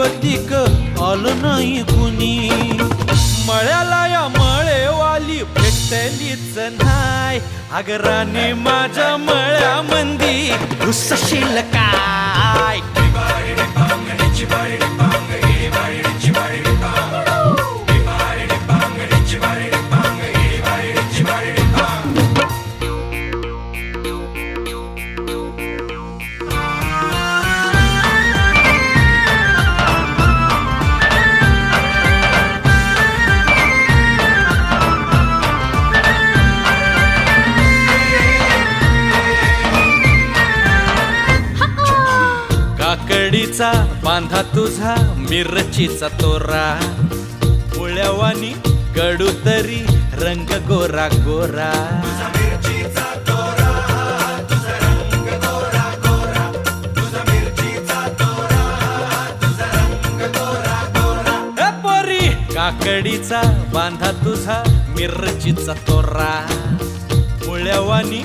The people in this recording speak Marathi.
अधिक आलं नाही कुणी. मळ्याला या मळेवाली भेटलीच नाय. अगं राणी माझ्या मळ्यामंदी घुसशील काय. काकडीचा बांधा तुझा मिरचीचा तोरा. मुळ्यावानी कडू तरी रंग गोरा गोरा. पोरी काकडीचा बांधा तुझा मिरचीचा तोरा. मुळ्यावानी